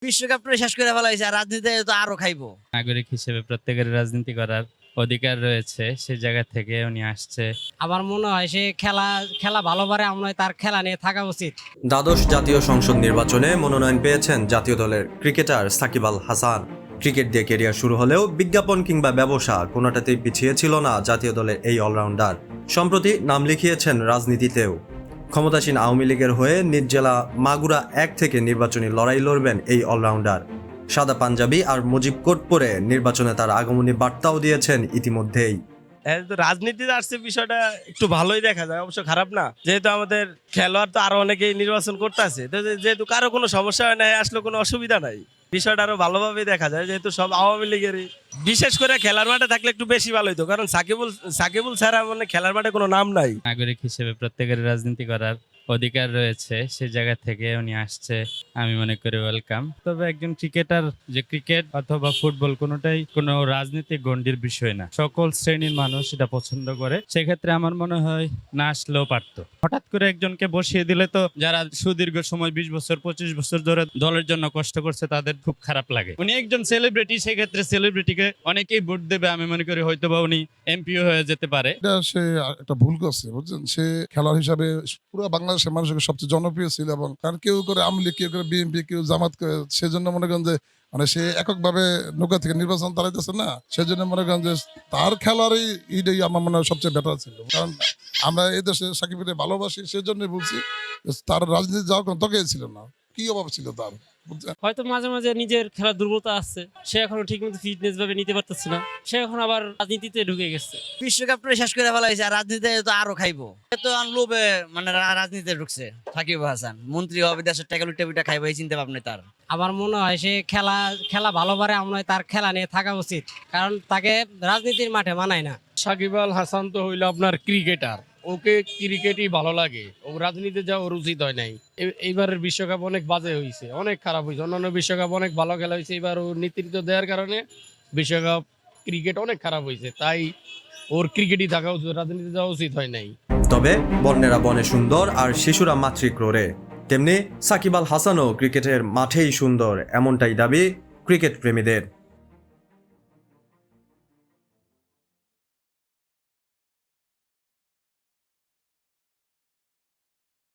বিশ্বকাপটা শেষ করে ফেলা হয়েছে, আর রাজনীতি তো আরো খাইবো। নাগরিক হিসেবে প্রত্যেকের রাজনীতি করার অধিকার রয়েছে, সে জায়গা থেকে উনি আসছে। আমার মনে হয় সে খেলা খেলা ভালো পারে, আমরা তার খেলা নিয়ে থাকা উচিত। দ্বাদশ জাতীয় সংসদ নির্বাচনে মনোনয়ন পেয়েছেন জাতীয় দলের ক্রিকেটার সাকিব আল হাসান। ক্রিকেট দিয়ে কেরিয়ার শুরু হলেও বিজ্ঞাপন কিংবা ব্যবসা কোনোটাতেই পিছিয়ে ছিল না জাতীয় দলের এই অলরাউন্ডার। সম্প্রতি নাম লিখিয়েছেন রাজনীতিতেও। ক্ষমতাসীন আওয়ামী লীগের হয়ে নিজ জেলা মাগুরা 1 থেকে নির্বাচনী লড়াই লড়বেন এই অলরাউন্ডার। সাদা পাঞ্জাবি আর মুজিব কোট পরে নির্বাচনে তার আগমনী বার্তাও দিয়েছেন ইতিমধ্যেই। রাজনীতিতে আসছে বিষয়টা একটু ভালোই দেখা যায়, অবশ্য খারাপ না। যেহেতু আমাদের খেলোয়াড় তো আরো অনেকেই নির্বাচন করতে আছে, যেহেতু কারো কোনো সমস্যা হয় না, আসলে কোনো অসুবিধা নাই। বিষয়টা আরো ভালোভাবে দেখা যায়, যেহেতু সব আওয়ামী লীগেরই। বিশেষ করে খেলার মাঠে থাকলে একটু বেশি ভালো হতো, কারণ সাকিবুল ছাড়া মানে খেলার মাঠে কোনো নাম নাই। নাগরিক হিসেবে প্রত্যেকের রাজনীতি করার অধিকার রয়েছে, সে জায়গা থেকে উনি আসছে, আমি মনে করি ওয়েলকাম। তবে একজন ক্রিকেটার, যে ক্রিকেট অথবা ফুটবল কোনোটাই কোনো রাজনৈতিক গণ্ডির বিষয় না, সকল শ্রেণীর মানুষ এটা পছন্দ করে। সেক্ষেত্রে আমার মনে হয় না আসলেও পারতো। হঠাৎ করে একজনকে বসিয়ে দিলে তো যারা সুদীর্ঘ সময় 20 বছর 25 বছর ধরে দলের জন্য কষ্ট করছে তাদের খুব খারাপ লাগে। উনি একজন সেলিব্রিটি, সেক্ষেত্রে সেলিব্রিটিকে অনেকেই ভোট দেবে, আমি মনে করি হয়তো বা উনি এমপিও হয়ে যেতে পারে। এটা সে একটা ভুল করছে, বুঝছেন। সে খেলোয়াড় হিসাবে পুরো বাংলাদেশের মানুষের সবচেয়ে জনপ্রিয় ছিল, এবং কারণ কেউ করে আওয়ামী লীগ, কেউ করে বিএনপি, কেউ জামাত করে। সেজন্য মনে করেন যে মানে সে এককভাবে নৌকা থেকে নির্বাচন তাড়াইতেছে না, সেজন্য মনে করেন যে তার খেলারই এইটাই আমার মনে হয় সবচেয়ে বেটার ছিল। কারণ আমরা এই দেশে সাকিবকে ভালোবাসি, সেজন্যই বলছি তার রাজনীতি যাওয়ার কোনো দরকার ছিল না। কি অভাব ছিল তার, বুঝছেন। হয়তো মাঝে মাঝে নিজের খেলার দুর্বলতা আছে, সে এখনো ঠিক মতো ফিটনেস ভাবে নিতে পারতেছে না, সে এখন আবার রাজনীতিতে ঢুকে গেছে। বিশ্বকাপটা শেষ করে ফেলা হয়েছে, আর রাজনীতি তো আরো খাইবো। তো লোভে মানে রাজনীতিতে ঢুকছে সাকিব হাসান। মন্ত্রী হবে, দেশের টাকা লুটে পিটা খাইবো, এই চিন্তা ভাবনা তার। আমার মনে হয় সে খেলা ভালো পারে, আমরা তার খেলা নিয়ে থাকা উচিত, কারণ তাকে রাজনীতির মাঠে মানায় না। সাকিব আল হাসান তো হইলো আপনার ক্রিকেটার, ওকে ক্রিকেটই ভালো লাগে, ও রাজনীতিতে যাওয়া ওর উচিত হয় নাই। এইবারের বিশ্বকাপ অনেক বাজে হয়েছে, অনেক খারাপ হয়েছে। অন্যান্য বিশ্বকাপ অনেক ভালো খেলা হয়েছে, এবার ওর নেতৃত্ব দেওয়ার কারণে বিশ্বকাপ ক্রিকেট অনেক খারাপ হয়েছে। তাই ওর ক্রিকেটই থাকা উচিত, রাজনীতিতে যাওয়া উচিত হয় নাই। তবে বন্যেরা বনে সুন্দর আর শিশুরা মাতৃক্রোড়ে, তেমনি সাকিব আল হাসানও ক্রিকেটের মাঠেই সুন্দর, এমনটাই দাবি ক্রিকেট প্রেমীদের।